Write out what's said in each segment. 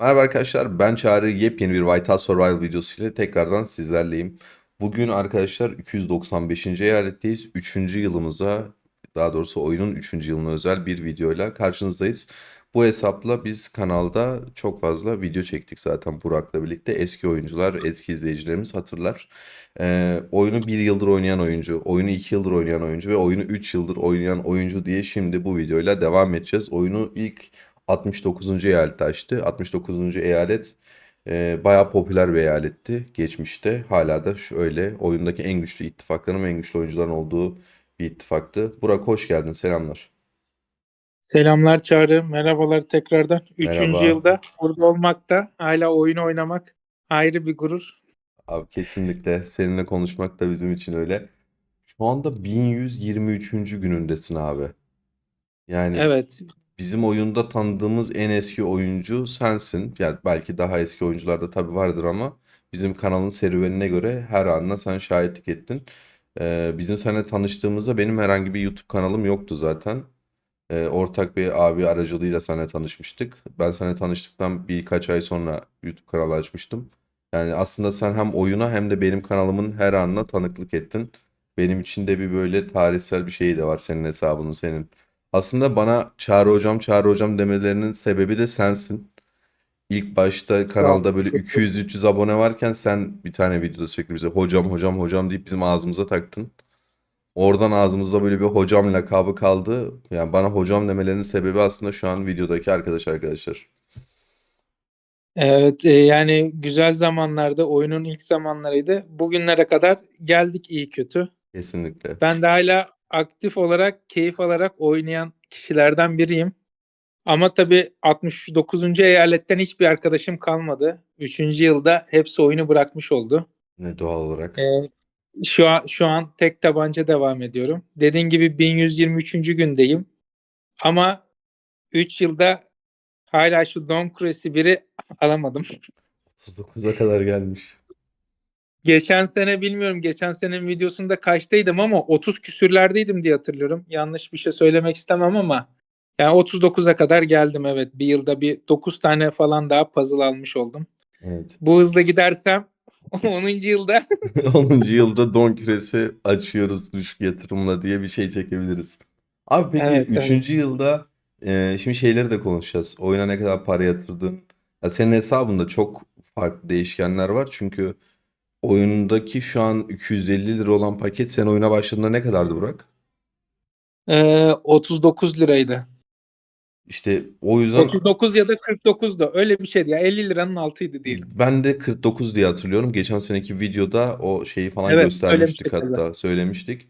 Merhaba arkadaşlar, ben Çağrı. Yepyeni bir Whitehouse Survival videosu ile tekrardan sizlerleyim. Bugün arkadaşlar 295. eyaletteyiz. Üçüncü yılımıza, daha doğrusu oyunun üçüncü yılına özel bir videoyla karşınızdayız. Bu hesapla biz kanalda çok fazla video çektik zaten Burak'la birlikte. Eski oyuncular, eski izleyicilerimiz hatırlar. Oyunu bir yıldır oynayan oyuncu, oyunu 2 yıldır oynayan oyuncu ve oyunu 3 yıldır oynayan oyuncu diye şimdi bu videoyla devam edeceğiz. Oyunu ilk 69. eyalette açtı. 69. eyalet bayağı popüler bir eyaletti geçmişte. Hala da şöyle oyundaki en güçlü ittifakların ve en güçlü oyuncuların olduğu bir ittifaktı. Burak hoş geldin, selamlar. Selamlar Çağrı, merhabalar tekrardan. Üçüncü Merhaba. yılda burada olmak da hala oyun oynamak ayrı bir gurur. Abi kesinlikle seninle konuşmak da bizim için öyle. Şu anda 1123. günündesin abi. Yani Evet, bizim oyunda tanıdığımız en eski oyuncu sensin. Yani belki daha eski oyuncular da tabii vardır ama bizim kanalın serüvenine göre her anına sen şahitlik ettin. Bizim seninle tanıştığımızda benim herhangi bir YouTube kanalım yoktu zaten. Ortak bir abi aracılığıyla seninle tanışmıştık. Ben seninle tanıştıktan birkaç ay sonra YouTube kanalı açmıştım. Yani aslında sen hem oyuna hem de benim kanalımın her anına tanıklık ettin. Benim için de bir böyle tarihsel bir şey de var senin hesabının senin. Aslında bana Çağrı hocam Çağrı hocam demelerinin sebebi de sensin. İlk başta sağ ol. kanalda böyle 200-300 abone varken sen bir tane videoda sürekli bize hocam hocam hocam deyip bizim ağzımıza taktın. Oradan ağzımızda böyle bir hocam lakabı kaldı. Yani bana hocam demelerinin sebebi aslında şu an videodaki arkadaşlar. Evet, yani güzel zamanlarda, oyunun ilk zamanlarıydı. Bugünlere kadar geldik iyi kötü. Kesinlikle. Ben de hala aktif olarak, keyif alarak oynayan kişilerden biriyim. Ama tabii 69. eyaletten hiçbir arkadaşım kalmadı. Üçüncü yılda hepsi oyunu bırakmış oldu. Ne doğal E, olarak. şu an tek tabanca devam ediyorum. Dediğin gibi 1123. gündeyim. Ama 3 yılda hala şu Don Cruise'i biri alamadım. 39'a kadar gelmiş. Geçen sene bilmiyorum, geçen senenin videosunda kaçtaydım ama 30 küsürlerdeydim diye hatırlıyorum. Yanlış bir şey söylemek istemem ama yani 39'a kadar geldim, evet. Bir yılda bir 9 tane falan daha puzzle almış oldum. Evet. Bu hızla gidersem 10. yılda 10. yılda don küresi açıyoruz düşük yatırımla diye bir şey çekebiliriz. Abi peki evet, evet. üçüncü yılda şimdi şeyleri de konuşacağız. Oyuna ne kadar para yatırdın? Ya senin hesabında çok farklı değişkenler var. Çünkü oyundaki şu an 250 lira olan paket sen oyuna başladığında ne kadardı Burak? 39 liraydı. İşte o yüzden 39 ya da 49 da öyle bir şeydi ya, 50 liranın altıydı diyelim. ben de 49 diye hatırlıyorum. Geçen seneki videoda o şeyi falan Evet, öyle bir göstermiştik, şekilde. hatta söylemiştik.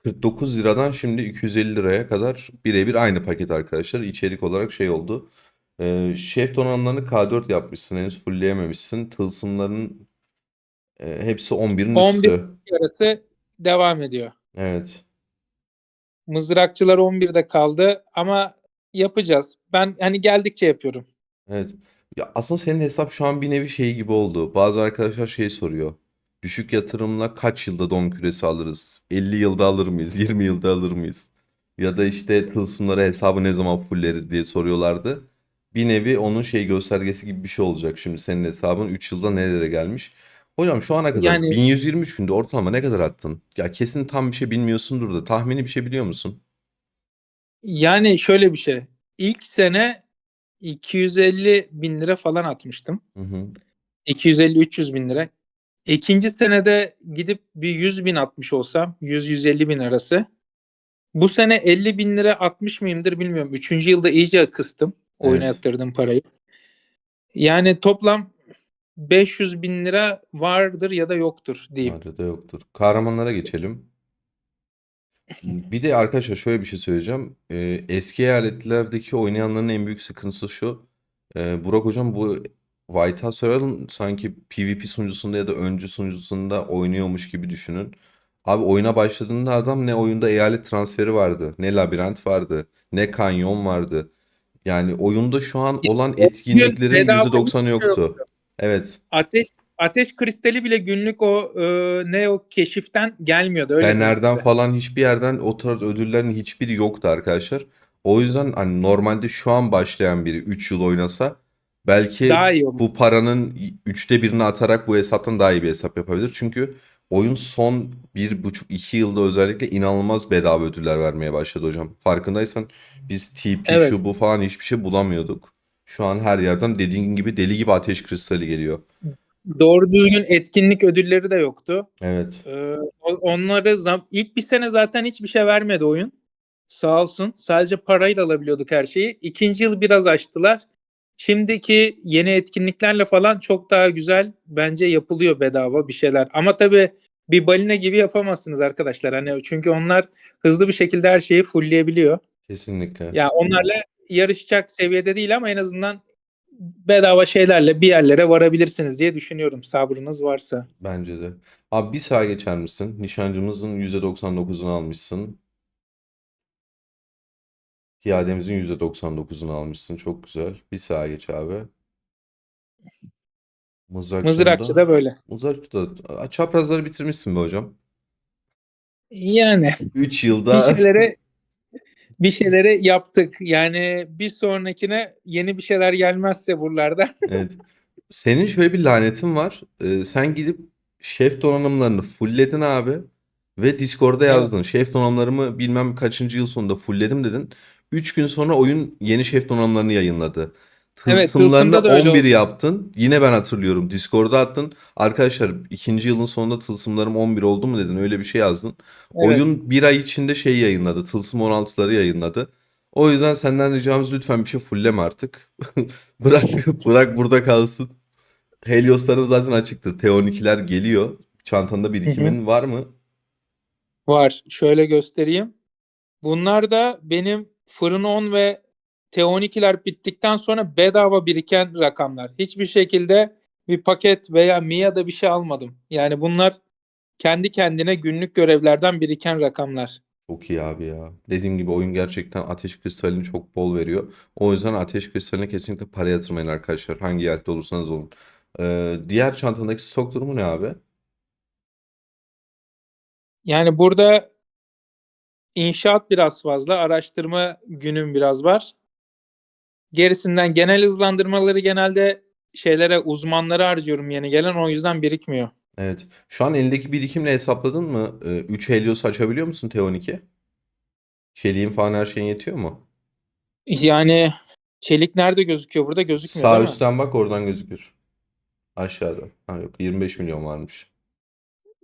49 liradan şimdi 250 liraya kadar birebir aynı paket arkadaşlar. İçerik olarak şey oldu. Şef donanımlarını K4 yapmışsın. Henüz fullleyememişsin. Tılsımların hepsi 11'in 11 üstü. arası devam ediyor. Evet. Mızrakçılar 11'de kaldı ama yapacağız. Ben hani geldikçe yapıyorum. Evet. Ya aslında senin hesap şu an bir nevi şey gibi oldu. Bazı arkadaşlar şey soruyor. Düşük yatırımla kaç yılda don küresi alırız? 50 yılda alır mıyız? 20 yılda alır mıyız? Ya da işte tılsımlara hesabı ne zaman fulleriz diye soruyorlardı. Bir nevi onun şey göstergesi gibi bir şey olacak. Şimdi senin hesabın 3 yılda nerelere gelmiş? Hocam şu ana kadar Yani 1123 günde ortalama ne kadar attın? Ya kesin tam bir şey bilmiyorsundur da tahmini bir şey biliyor musun? yani şöyle bir şey. İlk sene 250 bin lira falan atmıştım. Hı hı. 250-300 bin lira. İkinci senede gidip bir 100 bin atmış olsam, 100-150 bin arası. Bu sene 50 bin lira atmış mıyımdır bilmiyorum. Üçüncü yılda iyice kıstım oyuna Evet. yatırdığım parayı. Yani toplam 500 bin lira vardır ya da yoktur diyeyim. Arada yoktur. Kahramanlara geçelim. Bir de arkadaşlar şöyle bir şey söyleyeceğim. Eski eyaletlerdeki oynayanların en büyük sıkıntısı şu. Burak hocam bu White House Royale'ın sanki PvP sunucusunda ya da öncü sunucusunda oynuyormuş gibi düşünün. Abi oyuna başladığında adam ne oyunda eyalet transferi vardı, ne labirent vardı, ne kanyon vardı. Yani oyunda şu an olan Gün etkinliklerin bedava %90'ı hiçbir şey yok. yoktu. Evet. Ateş kristali bile günlük o ne o keşiften gelmiyordu, öyle diyeyim Fener'den size. falan hiçbir yerden o tarz ödüllerin hiçbiri yoktu arkadaşlar. O yüzden hani normalde şu an başlayan biri 3 yıl oynasa belki Daha iyi olur. bu paranın üçte birini atarak bu hesaptan daha iyi bir hesap yapabilir. Çünkü oyun son 1,5-2 yılda özellikle inanılmaz bedava ödüller vermeye başladı hocam. Farkındaysan biz TP Evet. şu bu falan hiçbir şey bulamıyorduk. Şu an her yerden dediğin gibi deli gibi ateş kristali geliyor. Doğru düzgün etkinlik ödülleri de yoktu. Evet. Onları ilk bir sene zaten hiçbir şey vermedi oyun. Sağ olsun. Sadece parayla alabiliyorduk her şeyi. İkinci yıl biraz açtılar. Şimdiki yeni etkinliklerle falan çok daha güzel bence yapılıyor bedava bir şeyler. Ama tabii bir balina gibi yapamazsınız arkadaşlar. Hani çünkü onlar hızlı bir şekilde her şeyi fullleyebiliyor. Kesinlikle. Ya onlarla yarışacak seviyede değil ama en azından bedava şeylerle bir yerlere varabilirsiniz diye düşünüyorum sabrınız varsa. Bence de. Abi bir sağa geçer misin? Nişancımızın %99'unu almışsın. Piyademizin %99'unu almışsın. Çok güzel. Bir sağa geç abi. Mızrakçı Mızrakçı'nda. da böyle. Mızrakçı'da çaprazları bitirmişsin be hocam. Yani 3 bir yılda şeylere bir şeyleri yaptık. Yani bir sonrakine yeni bir şeyler gelmezse buralarda. evet. Senin şöyle bir lanetin var. Sen gidip şef donanımlarını fullledin abi. Ve Discord'da Evet. yazdın. Şef donanımlarımı bilmem kaçıncı yıl sonunda fullledim dedin. 3 gün sonra oyun yeni şef donanımlarını yayınladı. Evet, Tılsımlarını Tılsım'da da öyle 11 oldu. yaptın. Yine ben hatırlıyorum. Discord'a attın. Arkadaşlar ikinci yılın sonunda tılsımlarım 11 oldu mu dedin. Öyle bir şey yazdın. Evet. Oyun bir ay içinde şey yayınladı. Tılsım 16'ları yayınladı. O yüzden senden ricamız lütfen bir şey fullleme artık. Bırak burada kalsın. Helios'ların zaten açıktır. T12'ler geliyor. Çantanda Hı hı. birikimin var mı? Var. Şöyle göstereyim. Bunlar da benim Fırın 10 ve T12'ler bittikten sonra bedava biriken rakamlar. Hiçbir şekilde bir paket veya MIA'da bir şey almadım. Yani bunlar kendi kendine günlük görevlerden biriken rakamlar. Çok iyi abi ya. Dediğim gibi oyun gerçekten ateş kristalini çok bol veriyor. O yüzden ateş kristaline kesinlikle para yatırmayın arkadaşlar. Hangi yerde olursanız olun. Diğer çantandaki stok durumu ne abi? Yani burada inşaat biraz fazla, araştırma günüm biraz var. Gerisinden genel hızlandırmaları genelde şeylere, uzmanlara harcıyorum yeni gelen, o yüzden birikmiyor. Evet. Şu an elindeki birikimle hesapladın mı? 3 Helios açabiliyor musun T12? Çeliğin falan her şeyin yetiyor mu? Yani çelik nerede gözüküyor? Burada gözükmüyor Sağ değil mi? üstten bak oradan gözükür. Aşağıda. Ha yok 25 milyon varmış.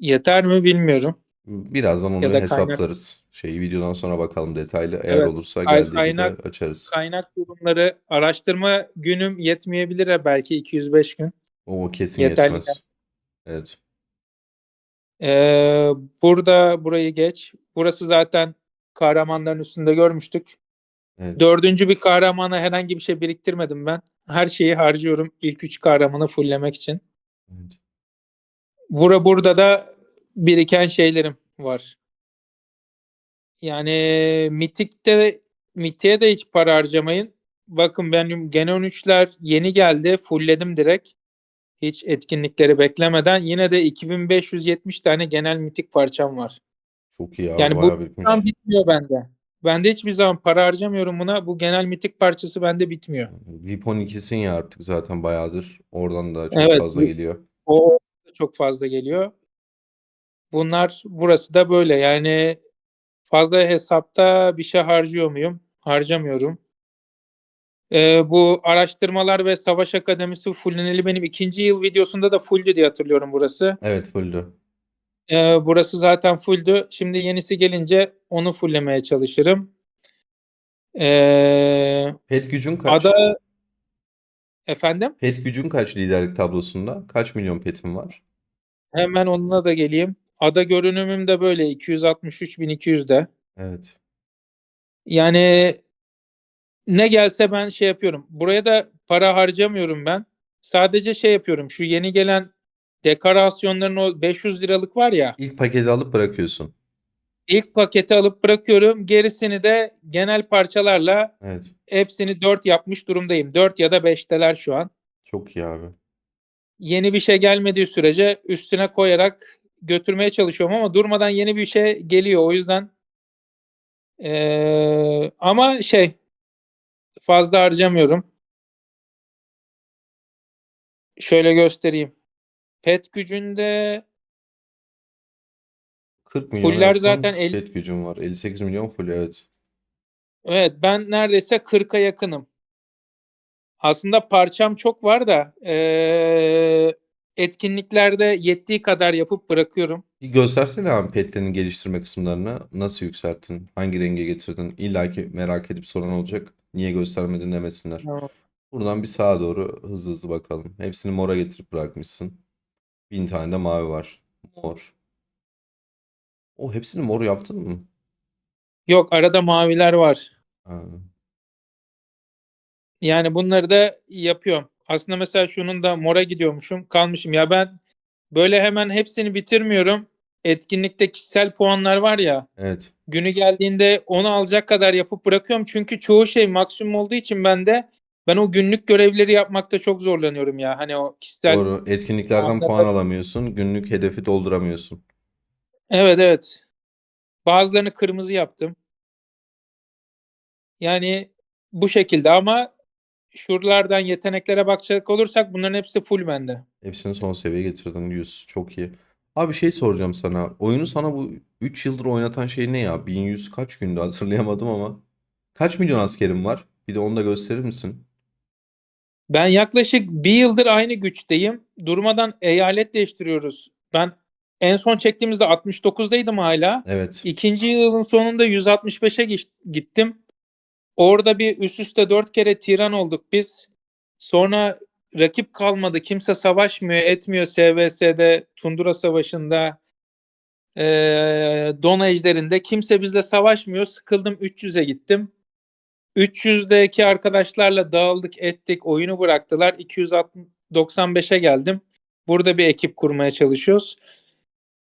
Yeter mi bilmiyorum. Birazdan onu Ya da kaynak. hesaplarız. Videodan sonra bakalım detaylı. Eğer Evet. olursa geldiği gibi Kaynak açarız. kaynak durumları, araştırma günüm yetmeyebilir, belki 205 gün. O kesin Yeterli. yetmez. Evet. Ee, burayı geç. Burası zaten kahramanların üstünde görmüştük. Evet. Dördüncü bir kahramana herhangi bir şey biriktirmedim ben. Her şeyi harcıyorum ilk üç kahramanı fulllemek için. Evet. Burada da biriken şeylerim var. Yani Mitik'e de hiç para harcamayın. Bakın benim Gen 13'ler yeni geldi. Fullledim direkt. Hiç etkinlikleri beklemeden. Yine de 2570 tane genel mitik parçam var. Çok iyi abi. Yani bu Bayağı zaman birikmiş. bitmiyor bende. Bende hiçbir zaman para harcamıyorum buna. Bu genel mitik parçası bende bitmiyor. VIP 12'sin ya artık zaten bayağıdır. Oradan da çok Evet, fazla geliyor. o da çok fazla geliyor. Burası da böyle. Yani fazla hesapta bir şey harcıyor muyum? Harcamıyorum. Bu araştırmalar ve savaş akademisi fulleneli benim ikinci yıl videosunda da fulldü diye hatırlıyorum burası. Evet fulldü. Burası zaten fulldü. Şimdi yenisi gelince onu fulllemeye çalışırım. Ee, Pet gücün kaç? ada efendim, Pet gücün kaç liderlik tablosunda? Kaç milyon petin var? hemen onunla da geleyim. Ada görünümüm de böyle 263.200'de. Evet. Yani ne gelse ben şey yapıyorum. Buraya da para harcamıyorum ben. Sadece şey yapıyorum. Şu yeni gelen dekorasyonların o 500 liralık var ya. İlk paketi alıp bırakıyorsun. İlk paketi alıp bırakıyorum. Gerisini de genel parçalarla Evet. hepsini 4 yapmış durumdayım. 4 ya da beşteler şu an. Çok iyi abi. Yeni bir şey gelmediği sürece üstüne koyarak götürmeye çalışıyorum ama durmadan yeni bir şey geliyor. O yüzden ama şey, fazla harcamıyorum. Şöyle göstereyim. Pet gücünde 40 milyona fuller yakın zaten pet gücüm var. 58 milyon full, evet. evet, ben neredeyse 40'a yakınım. Aslında parçam çok var da etkinliklerde yettiği kadar yapıp bırakıyorum. Bir göstersene abi petlerini geliştirme kısımlarını. Nasıl yükselttin? Hangi renge getirdin? İlla ki merak edip soran olacak. Niye göstermedin demesinler. Tamam. Buradan bir sağa doğru hızlı hızlı bakalım. Hepsini mora getirip bırakmışsın. 1000 tane de mavi var. Mor. O hepsini mor yaptın mı? Yok, arada maviler var. Ha, Yani bunları da yapıyorum. Aslında mesela şunun da mora gidiyormuşum. Kalmışım. Ya ben böyle hemen hepsini bitirmiyorum. Etkinlikte kişisel puanlar var ya. evet. Günü geldiğinde onu alacak kadar yapıp bırakıyorum. Çünkü çoğu şey maksimum olduğu için ben o günlük görevleri yapmakta çok zorlanıyorum ya. Hani o kişisel Doğru. Etkinliklerden puan puanları. alamıyorsun. Günlük hedefi dolduramıyorsun. Evet, evet. Bazılarını kırmızı yaptım. Yani bu şekilde ama şuralardan yeteneklere bakacak olursak bunların hepsi full bende. Hepsini son seviyeye getirdin. 100. Çok iyi. Abi şey soracağım sana. Oyunu sana bu 3 yıldır oynatan şey ne ya? 1100 kaç gündü hatırlayamadım ama. Kaç milyon askerin var? Bir de onu da gösterir misin? Ben yaklaşık bir yıldır aynı güçteyim. Durmadan eyalet değiştiriyoruz. Ben en son çektiğimizde 69'daydım hala. Evet. İkinci yılın sonunda 165'e gittim. Orada bir üst üste 4 kere tiran olduk biz. Sonra rakip kalmadı. Kimse savaşmıyor, etmiyor SVS'de, Tundra Savaşı'nda, Don Ejder'inde. Kimse bizle savaşmıyor. Sıkıldım, 300'e gittim. 300'deki arkadaşlarla dağıldık ettik, oyunu bıraktılar. 295'e geldim. Burada bir ekip kurmaya çalışıyoruz.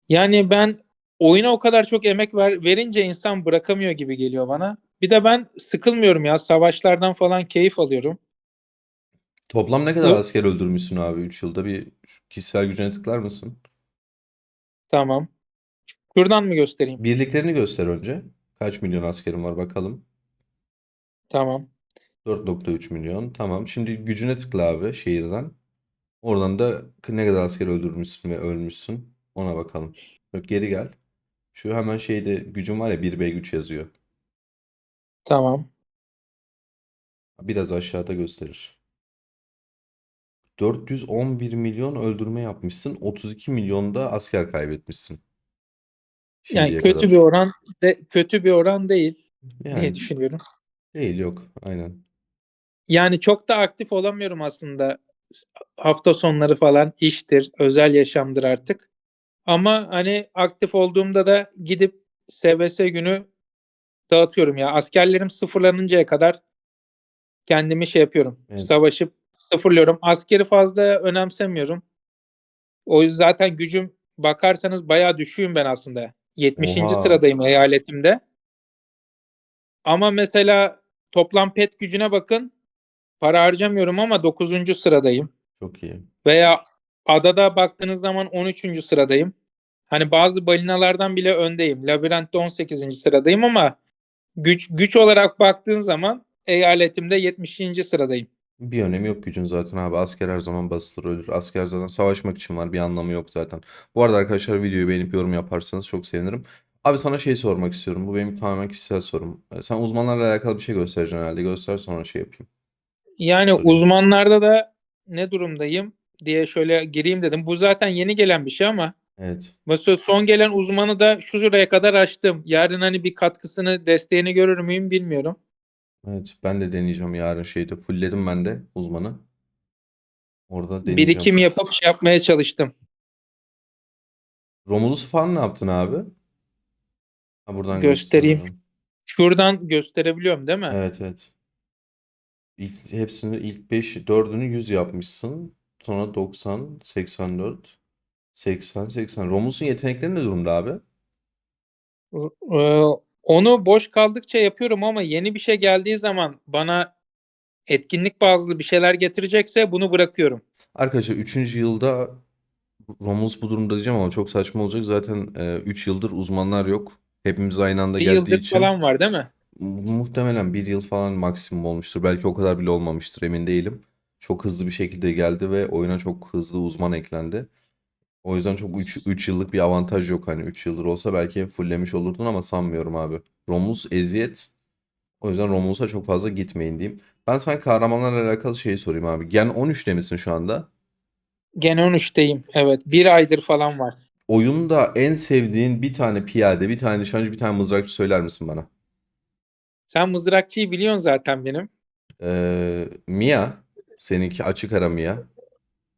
Yani ben oyuna o kadar çok emek verince insan bırakamıyor gibi geliyor bana. Bir de ben sıkılmıyorum ya. Savaşlardan falan keyif alıyorum. Toplam ne kadar Bu asker öldürmüşsün abi 3 yılda? Bir kişisel gücüne tıklar mısın? tamam. Şuradan mı göstereyim? Birliklerini göster önce. Kaç milyon askerin var bakalım. Tamam. 4,3 milyon. Tamam. Şimdi gücüne tıkla abi şehirden. Oradan da ne kadar asker öldürmüşsün ve ölmüşsün. Ona bakalım. Bak geri gel. Şu hemen şeyde gücün var ya 1B güç yazıyor. Tamam. Biraz aşağıda gösterir. 411 milyon öldürme yapmışsın. 32 milyon da asker kaybetmişsin Yani şimdiye kadar. kötü bir oran değil diye Yani düşünüyorum. değil, yok. Aynen. Yani çok da aktif olamıyorum aslında. Hafta sonları falan iştir, özel yaşamdır artık. Ama hani aktif olduğumda da gidip SBS günü dağıtıyorum ya. Askerlerim sıfırlanıncaya kadar kendimi şey yapıyorum. Evet. Savaşıp sıfırlıyorum. Askeri fazla önemsemiyorum. O yüzden zaten gücüm bakarsanız bayağı düşüğüm ben aslında. 70. Oha. sıradayım eyaletimde. Ama mesela toplam pet gücüne bakın. Para harcamıyorum ama 9. sıradayım. Çok iyi. Veya adada baktığınız zaman 13. sıradayım. Hani bazı balinalardan bile öndeyim. Labirentte 18. sıradayım ama güç olarak baktığın zaman eyaletimde 70. sıradayım. Bir önemi yok gücün zaten abi. Asker her zaman basılır ölür. Asker zaten savaşmak için var. Bir anlamı yok zaten. Bu arada arkadaşlar videoyu beğenip yorum yaparsanız çok sevinirim. Abi sana şey sormak istiyorum. Bu benim tamamen kişisel sorum. Sen uzmanlarla alakalı bir şey göstereceksin herhalde. Göster sonra şey yapayım. Yani Sorayım. uzmanlarda da ne durumdayım diye şöyle gireyim dedim. Bu zaten yeni gelen bir şey ama Evet. mesela son gelen uzmanı da şu sıraya kadar açtım. Yarın hani bir katkısını, desteğini görür müyüm bilmiyorum. Evet. Ben de deneyeceğim yarın şeyde. Fullledim ben de uzmanı. Orada deneyeceğim. Birikim yapıp şey yapmaya çalıştım. Romulus falan ne yaptın abi? Ha, buradan Göstereyim. gösteriyor. Şuradan gösterebiliyorum değil mi? Evet, evet. Hepsini ilk 5 4'ünü 100 yapmışsın. Sonra 90, 84, 80, 80. Romus'un yetenekleri ne durumda abi? Ee, Onu boş kaldıkça yapıyorum ama yeni bir şey geldiği zaman bana etkinlik bazlı bir şeyler getirecekse bunu bırakıyorum. Arkadaşlar üçüncü yılda Romus bu durumda diyeceğim ama çok saçma olacak. Zaten 3 yıldır uzmanlar yok. Hepimiz aynı anda Bir geldiği yıldır için falan var değil mi? muhtemelen bir yıl falan maksimum olmuştur. Belki o kadar bile olmamıştır, emin değilim. çok hızlı bir şekilde geldi ve oyuna çok hızlı uzman eklendi. O yüzden çok 3 yıllık bir avantaj yok. Hani 3 yıldır olsa belki fulllemiş olurdun ama sanmıyorum abi. Romulus eziyet. O yüzden Romulus'a çok fazla gitmeyin diyeyim. Ben sana kahramanlarla alakalı şeyi sorayım abi. Gen 13'te misin şu anda? Gene 13'teyim. Evet. Bir Ş- aydır falan var. Oyunda en sevdiğin bir tane piyade, bir tane nişancı, bir tane mızrakçı söyler misin bana? Sen mızrakçıyı biliyorsun zaten benim. Mia. Seninki açık ara Mia.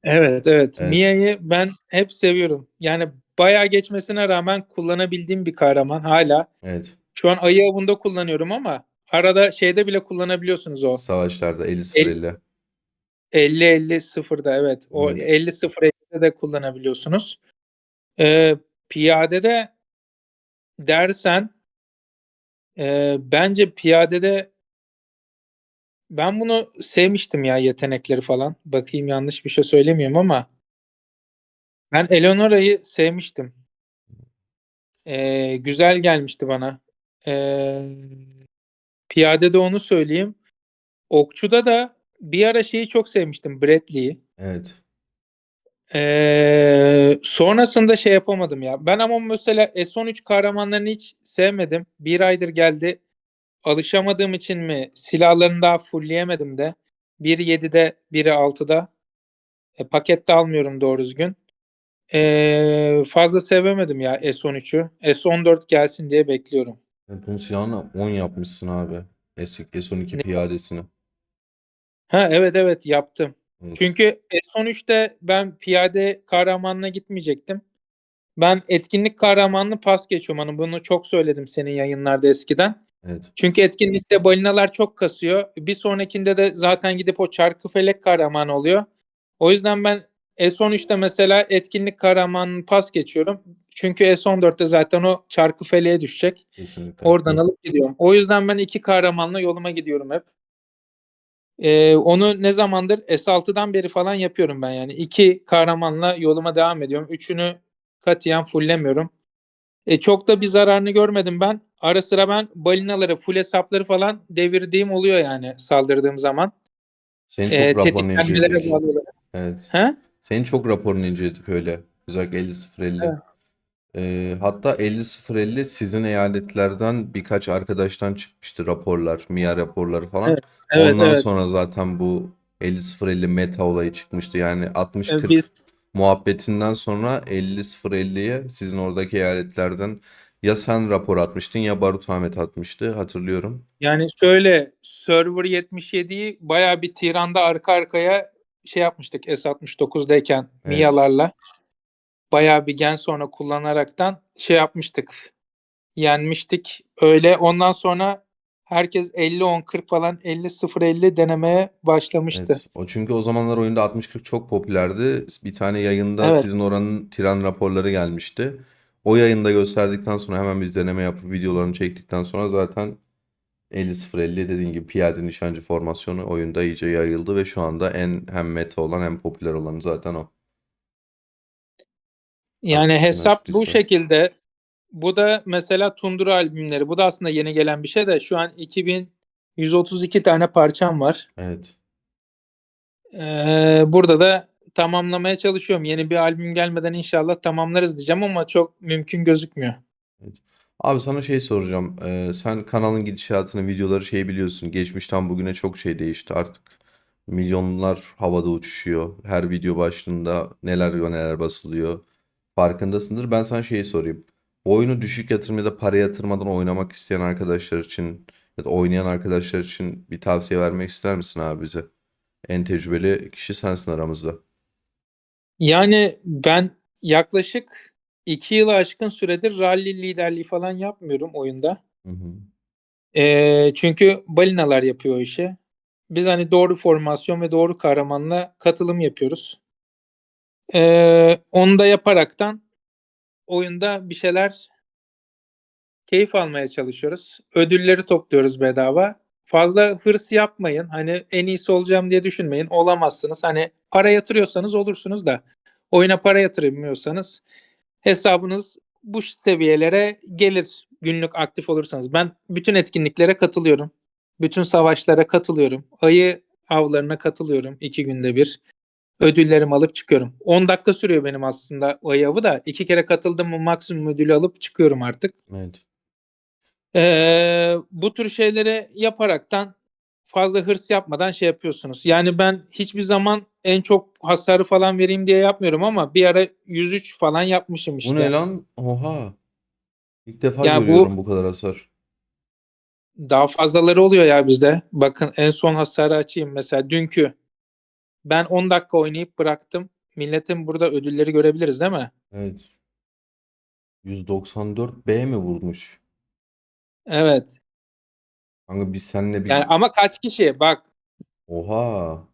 Evet, evet. Evet. Mia'yı ben hep seviyorum. Yani bayağı geçmesine rağmen kullanabildiğim bir kahraman hala. Evet. Şu an ayı avında kullanıyorum ama arada şeyde bile kullanabiliyorsunuz o. Savaşlarda 50-0-50. 50-50 sıfırda, evet. O Evet. 50-0-50'de de kullanabiliyorsunuz. Piyadede dersen bence piyadede ben bunu sevmiştim ya, yetenekleri falan. Bakayım yanlış bir şey söylemiyorum ama ben Eleanora'yı sevmiştim. Güzel gelmişti bana. Ee, Piyadede onu söyleyeyim. Okçuda da bir ara şeyi çok sevmiştim, Bradley'i. Evet. Sonrasında şey yapamadım ya. Ben ama mesela S13 kahramanlarını hiç sevmedim. Bir aydır geldi. Alışamadığım için mi? Silahlarını daha fullleyemedim de. Biri 7'de, biri 6'da. Pakette almıyorum doğru düzgün. Fazla sevemedim ya S13'ü. S14 gelsin diye bekliyorum. Bunun silahını 10 yapmışsın abi. S12 Ne? piyadesini. Ha, evet, evet, yaptım. Evet. Çünkü S13'te ben piyade kahramanına gitmeyecektim. Ben etkinlik kahramanını pas geçiyorum. Hani bunu çok söyledim senin yayınlarda eskiden. Evet. Çünkü etkinlikte balinalar çok kasıyor. Bir sonrakinde de zaten gidip o çarkıfelek kahramanı oluyor. O yüzden ben S13'te mesela etkinlik kahramanını pas geçiyorum. Çünkü S14'te zaten o çarkıfeleğe düşecek. Kesinlikle. Oradan alıp gidiyorum. O yüzden ben iki kahramanla yoluma gidiyorum hep. Onu ne zamandır S6'dan beri falan yapıyorum ben yani. İki kahramanla yoluma devam ediyorum. Üçünü katiyen fullemiyorum. Çok da bir zararını görmedim ben. Ara sıra ben balinaları, full hesapları falan devirdiğim oluyor yani saldırdığım zaman. Senin çok raporunu Tetiklenmelere inceledik. bağlı olarak. Evet. Ha? Senin çok raporunu inceledik öyle. Özellikle 50-0-50. Evet, Hatta 50-0-50 sizin eyaletlerden birkaç arkadaştan çıkmıştı raporlar, MIA raporları falan. evet, evet, Ondan evet. sonra zaten bu 50-0-50 meta olayı çıkmıştı. Yani 60-40 Biz muhabbetinden sonra 50-0-50'ye sizin oradaki eyaletlerden ya sen rapor atmıştın ya Barut Ahmet atmıştı, hatırlıyorum. yani şöyle Server 77'yi bayağı bir Tiran'da arka arkaya şey yapmıştık S69'dayken Evet. MIA'larla. Bayağı bir gen sonra kullanaraktan şey yapmıştık. Yenmiştik. Öyle ondan sonra herkes 50-10-40 falan 50-0-50 denemeye başlamıştı. Evet. O çünkü o zamanlar oyunda 60-40 çok popülerdi. Bir tane yayında Evet. sizin oranın tiran raporları gelmişti. O yayında gösterdikten sonra hemen biz deneme yapıp videolarını çektikten sonra zaten 50-0-50 dediğin gibi piyade nişancı formasyonu oyunda iyice yayıldı ve şu anda en hem meta olan hem popüler olanı zaten o. Yani Haklısın hesap bu açıkçası. şekilde. Bu da mesela Tundra albümleri. Bu da aslında yeni gelen bir şey de şu an 2132 tane parçam var. Evet. Burada da tamamlamaya çalışıyorum. Yeni bir albüm gelmeden inşallah tamamlarız diyeceğim ama çok mümkün gözükmüyor. Evet. Abi sana şey soracağım. Sen kanalın gidişatını, videoları şey biliyorsun. Geçmişten bugüne çok şey değişti artık. Milyonlar havada uçuşuyor. Her video başlığında neler neler basılıyor. Farkındasındır. Ben sana şeyi sorayım. Bu oyunu düşük yatırım ya da para yatırmadan oynamak isteyen arkadaşlar için ya da oynayan arkadaşlar için bir tavsiye vermek ister misin abi bize? En tecrübeli kişi sensin aramızda. Yani ben yaklaşık 2 yılı aşkın süredir rally liderliği falan yapmıyorum oyunda. Hı hı. Çünkü balinalar yapıyor o işi. Biz hani doğru formasyon ve doğru kahramanla katılım yapıyoruz. Onu da yaparaktan oyunda bir şeyler keyif almaya çalışıyoruz. Ödülleri topluyoruz bedava. Fazla hırs yapmayın. Hani en iyisi olacağım diye düşünmeyin. Olamazsınız. Hani para yatırıyorsanız olursunuz da oyuna para yatırmıyorsanız hesabınız bu seviyelere gelir günlük aktif olursanız. Ben bütün etkinliklere katılıyorum. Bütün savaşlara katılıyorum. Ayı avlarına katılıyorum 2 günde bir. Ödüllerimi alıp çıkıyorum. 10 dakika sürüyor benim aslında o avı da. 2 kere katıldım mı maksimum ödülü alıp çıkıyorum artık. Evet. Bu tür şeyleri yaparaktan fazla hırs yapmadan şey yapıyorsunuz. Yani ben hiçbir zaman en çok hasarı falan vereyim diye yapmıyorum ama bir ara 103 falan yapmışım Bu ne işte. lan? Oha. İlk defa Yani görüyorum bu bu kadar hasar. daha fazlaları oluyor ya bizde. Bakın en son hasarı açayım mesela dünkü. Ben 10 dakika oynayıp bıraktım. Milletin burada ödülleri görebiliriz değil mi? Evet. 194B mi vurmuş? Evet. Kanka biz seninle Yani bir... ama kaç kişi? Bak Oha.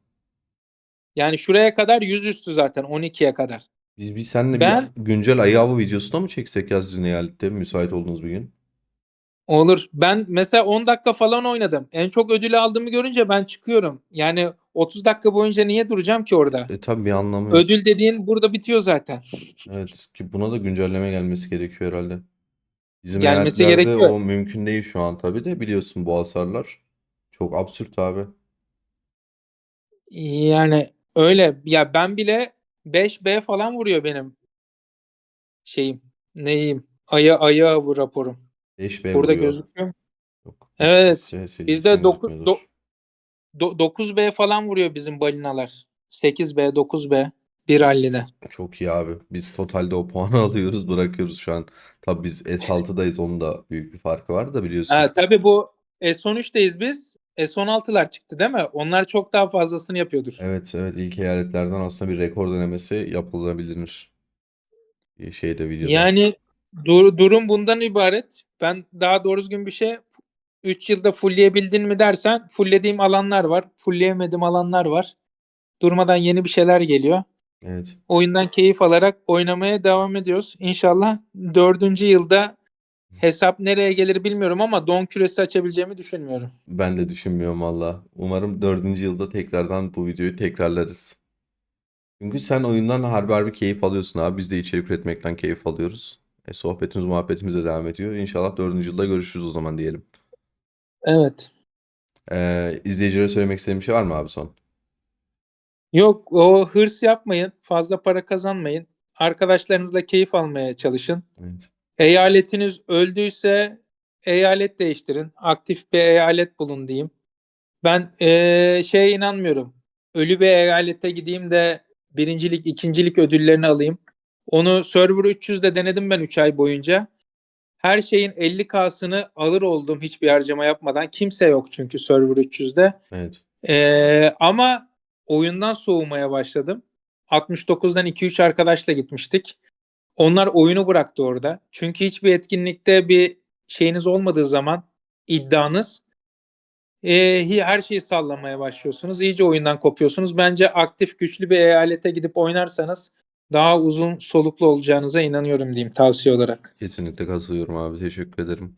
yani şuraya kadar 100 üstü zaten 12'ye kadar. Biz seninle bir Ben güncel ayı avı videosuna mı çeksek ya sizin eyalette müsait olduğunuz bir gün? olur. Ben mesela 10 dakika falan oynadım. En çok ödülü aldığımı görünce ben çıkıyorum. Yani 30 dakika boyunca niye duracağım ki orada? Tabii bir anlamı yok. Ödül dediğin burada bitiyor zaten. Evet ki buna da güncelleme gelmesi gerekiyor herhalde. Bizim Gelmesi eyaletlerde gerekiyor. o mümkün değil şu an tabii de biliyorsun bu hasarlar. Çok absürt abi. Yani öyle. Ya ben bile 5B falan vuruyor benim şeyim. Neyim? Ayı avı raporum. 5B Burada vuruyor. gözüküyor. Yok. Evet. Sen Bizde gözükmüyordur. 9B falan vuruyor bizim balinalar. 8B, 9B. Bir hallide. Çok iyi abi. Biz totalde o puanı alıyoruz, bırakıyoruz şu an. Tabii biz S6'dayız. Onun da büyük bir farkı var da biliyorsun. Tabii bu S13'teyiz biz. S16'lar çıktı değil mi? Onlar çok daha fazlasını yapıyordur. Evet, evet, ilk eyaletlerden aslında bir rekor denemesi yapılabilir. Şeyde videoda. Yani durum bundan ibaret. Ben daha doğru düzgün bir şey 3 yılda fullleyebildin mi dersen fulllediğim alanlar var. Fullleyemedim alanlar var. Durmadan yeni bir şeyler geliyor. Evet. Oyundan keyif alarak oynamaya devam ediyoruz. İnşallah 4. yılda hesap nereye gelir bilmiyorum ama don küresi açabileceğimi düşünmüyorum. Ben de düşünmüyorum valla. Umarım 4. yılda tekrardan bu videoyu tekrarlarız. Çünkü sen oyundan harbi harbi keyif alıyorsun abi. Biz de içerik üretmekten keyif alıyoruz. Sohbetimiz muhabbetimiz de devam ediyor. İnşallah 4. yılda görüşürüz o zaman diyelim. Evet. İzleyicilere söylemek istediğim bir şey var mı abi son? Yok o hırs yapmayın. Fazla para kazanmayın. Arkadaşlarınızla keyif almaya çalışın. Evet. Eyaletiniz öldüyse eyalet değiştirin. Aktif bir eyalet bulun diyeyim. Ben şeye inanmıyorum. Ölü bir eyalete gideyim de birincilik, ikincilik ödüllerini alayım. Onu Server 300'de denedim ben 3 ay boyunca. Her şeyin 50K'sını alır oldum hiçbir harcama yapmadan. Kimse yok çünkü Server 300'de. Evet. Ama oyundan soğumaya başladım. 69'dan 2-3 arkadaşla gitmiştik. Onlar oyunu bıraktı orada. Çünkü hiçbir etkinlikte bir şeyiniz olmadığı zaman iddianız her şeyi sallamaya başlıyorsunuz. İyice oyundan kopuyorsunuz. Bence aktif güçlü bir eyalete gidip oynarsanız daha uzun soluklu olacağınıza inanıyorum diyeyim tavsiye olarak. Kesinlikle katılıyorum abi. Teşekkür ederim.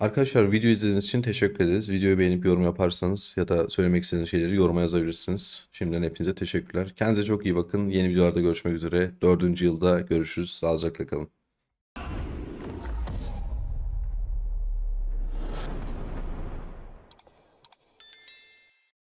Arkadaşlar video izlediğiniz için teşekkür ederiz. Videoyu beğenip yorum yaparsanız ya da söylemek istediğiniz şeyleri yoruma yazabilirsiniz. Şimdiden hepinize teşekkürler. Kendinize çok iyi bakın. Yeni videolarda görüşmek üzere. 4. yılda görüşürüz. Sağlıcakla kalın.